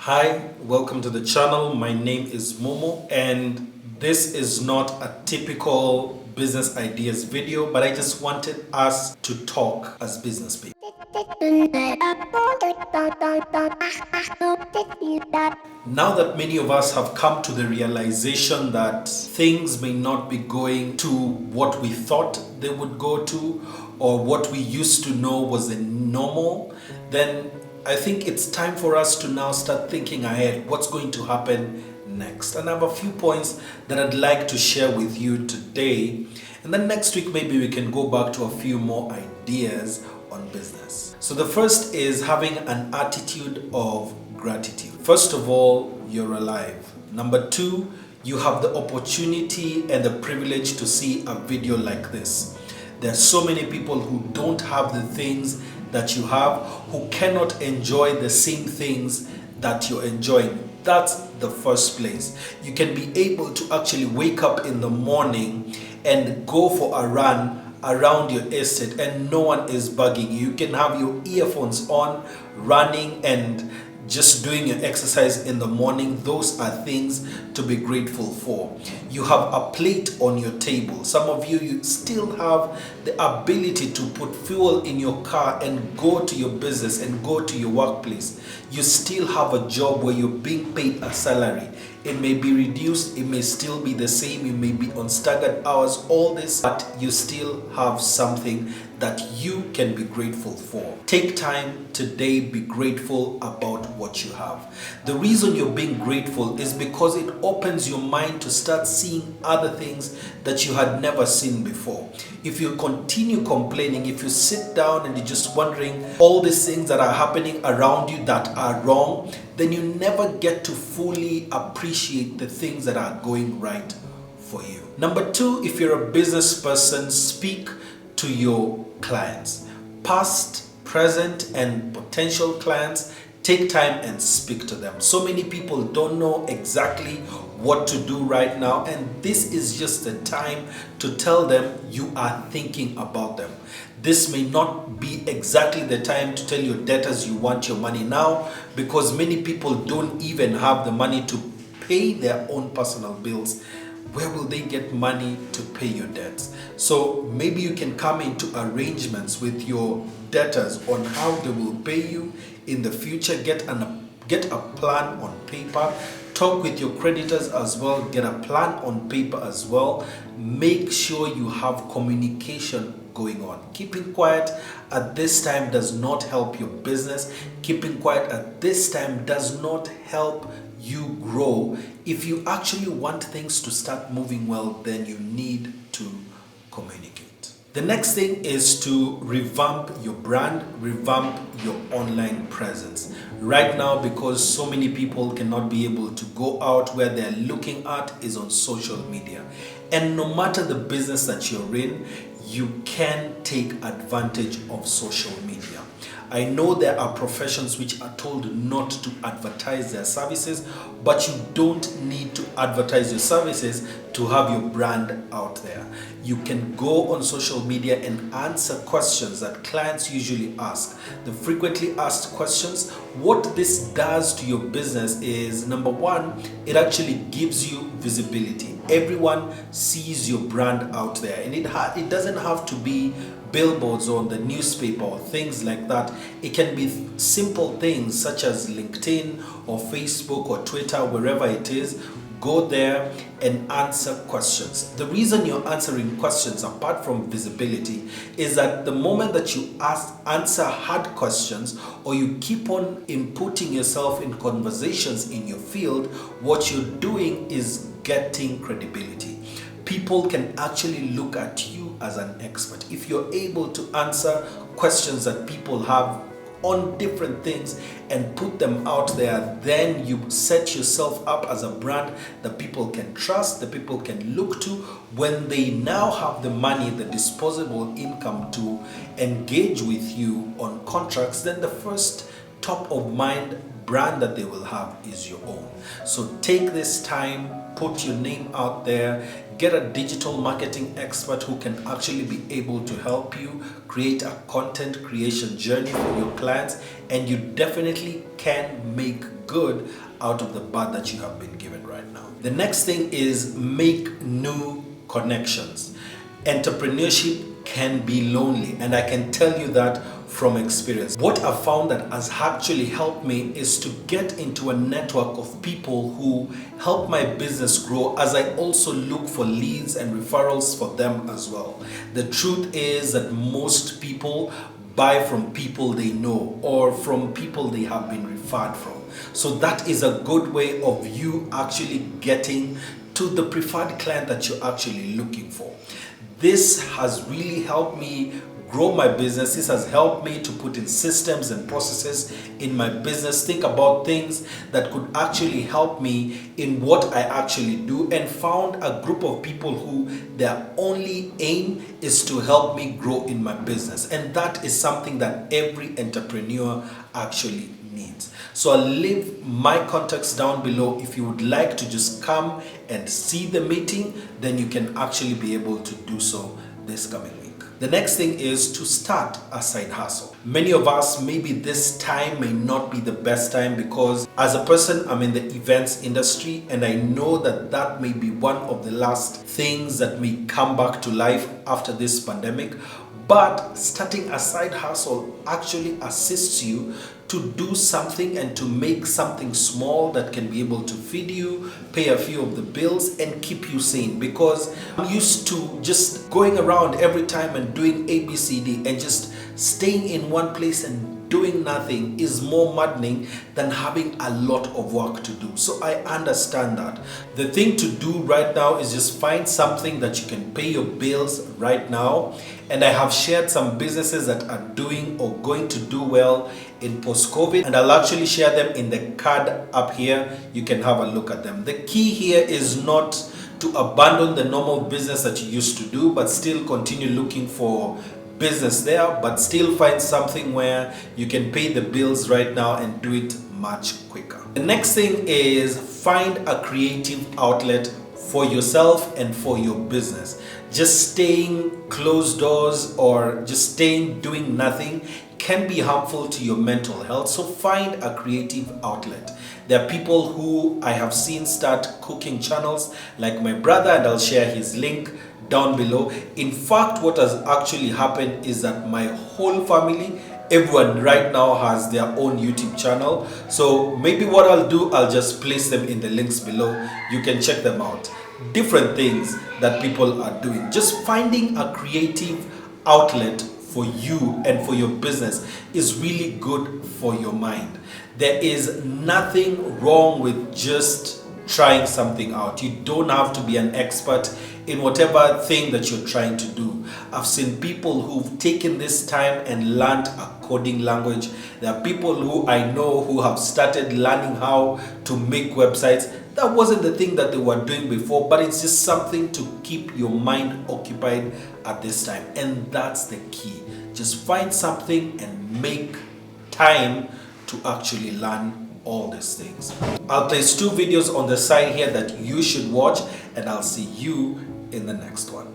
Hi, welcome to the channel. My name is Mumo, and this is not a typical business ideas video, but I just wanted us to talk as business people. Now that many of us have come to the realization that things may not be going to what we thought they would go to, or what we used to know was the normal, then I think it's time for us to now start thinking ahead. What's going to happen next? And I have a few points that I'd like to share with you today. And then next week, maybe we can go back to a few more ideas on business. So the first is having an attitude of gratitude. First of all, you're alive. Number two, you have the opportunity and the privilege to see a video like this. There are so many people who don't have the things that you have, who cannot enjoy the same things that you're enjoying. That's the first place. You can be able to actually wake up in the morning and go for a run around your estate and no one is bugging you. You can have your earphones on, running and just doing your exercise in the morning. Those are things to be grateful for. You have a plate on your table. Some of you still have the ability to put fuel in your car and go to your business and go to your workplace. You still have a job where you're being paid a salary. It may be reduced, it may still be the same, you may be on staggered hours, all this, but you still have something that you can be grateful for. Take time today, be grateful about what you have. The reason you're being grateful is because it opens your mind to start seeing other things that you had never seen before. If you continue complaining, if you sit down and you're just wondering all these things that are happening around you that are wrong, then you never get to fully appreciate the things that are going right for you. Number two, if you're a business person, speak to your clients. Past, present, and potential clients, take time and speak to them. So many people don't know exactly what to do right now, and this is just the time to tell them you are thinking about them. This may not be exactly the time to tell your debtors you want your money now, because many people don't even have the money to pay their own personal bills. Where will they get money to pay your debts? So maybe you can come into arrangements with your debtors on how they will pay you in the future. Get a plan on paper. Talk with your creditors as well. Get a plan on paper as well. Make sure you have communication going on. Keeping quiet at this time does not help your business. Keeping quiet at this time does not help you grow. If you actually want things to start moving well, then you need to communicate. The next thing is to revamp your brand, revamp your online presence. Right now, because so many people cannot be able to go out, where they're looking at is on social media. And no matter the business that you're in, you can take advantage of social media. I know there are professions which are told not to advertise their services, but you don't need to advertise your services to have your brand out there. You can go on social media and answer questions that clients usually ask. The frequently asked questions, what this does to your business is, number one, it actually gives you visibility. Everyone sees your brand out there, and it doesn't have to be billboards on the newspaper or things like that. It can be simple things such as LinkedIn or Facebook or Twitter, wherever it is. Go there and answer questions. The reason you're answering questions, apart from visibility, is that the moment that you answer hard questions, or you keep on inputting yourself in conversations in your field, what you're doing is getting credibility. People can actually look at you as an expert. If you're able to answer questions that people have on different things and put them out there, then you set yourself up as a brand that people can trust, that people can look to when they now have the money, the disposable income to engage with you on contracts. Then the first top of mind brand that they will have is your own. So take this time, put your name out there, get a digital marketing expert who can actually be able to help you create a content creation journey for your clients, and you definitely can make good out of the bad that you have been given right now. The next thing is make new connections. Entrepreneurship can be lonely, and I can tell you that from experience. What I found that has actually helped me is to get into a network of people who help my business grow, as I also look for leads and referrals for them as well. The truth is that most people buy from people they know or from people they have been referred from. So that is a good way of you actually getting to the preferred client that you're actually looking for. This has really helped me grow my business. This has helped me to put in systems and processes in my business, think about things that could actually help me in what I actually do, and found a group of people who their only aim is to help me grow in my business. And that is something that every entrepreneur actually needs. So I'll leave my contacts down below. If you would like to just come and see the meeting, then you can actually be able to do so this coming week. The next thing is to start a side hustle. Many of us, maybe this time may not be the best time, because as a person, I'm in the events industry, and I know that that may be one of the last things that may come back to life after this pandemic. But starting a side hustle actually assists you to do something and to make something small that can be able to feed you, pay a few of the bills, and keep you sane. Because I'm used to just going around every time and doing ABCD, and just staying in one place and doing nothing is more maddening than having a lot of work to do. So I understand that. The thing to do right now is just find something that you can pay your bills right now. And I have shared some businesses that are doing or going to do well in post-COVID, and I'll actually share them in the card up here. You can have a look at them. The key here is not to abandon the normal business that you used to do, but still continue looking for business there, but still find something where you can pay the bills right now and do it much quicker. The next thing is find a creative outlet for yourself and for your business. Just staying closed doors or just staying doing nothing can be harmful to your mental health. So find a creative outlet. There are people who I have seen start cooking channels, like my brother, and I'll share his link down below. In fact, what has actually happened is that my whole family, everyone right now has their own YouTube channel. So maybe what I'll do, I'll just place them in the links below. You can check them out. Different things that people are doing. Just finding a creative outlet for you and for your business is really good for your mind. There is nothing wrong with just trying something out. You don't have to be an expert in whatever thing that you're trying to do. I've seen people who've taken this time and learned a coding language. There are people who I know who have started learning how to make websites. That wasn't the thing that they were doing before, but it's just something to keep your mind occupied at this time. And that's the key. Just find something and make time to actually learn all these things. I'll place 2 videos on the side here that you should watch, and I'll see you in the next one.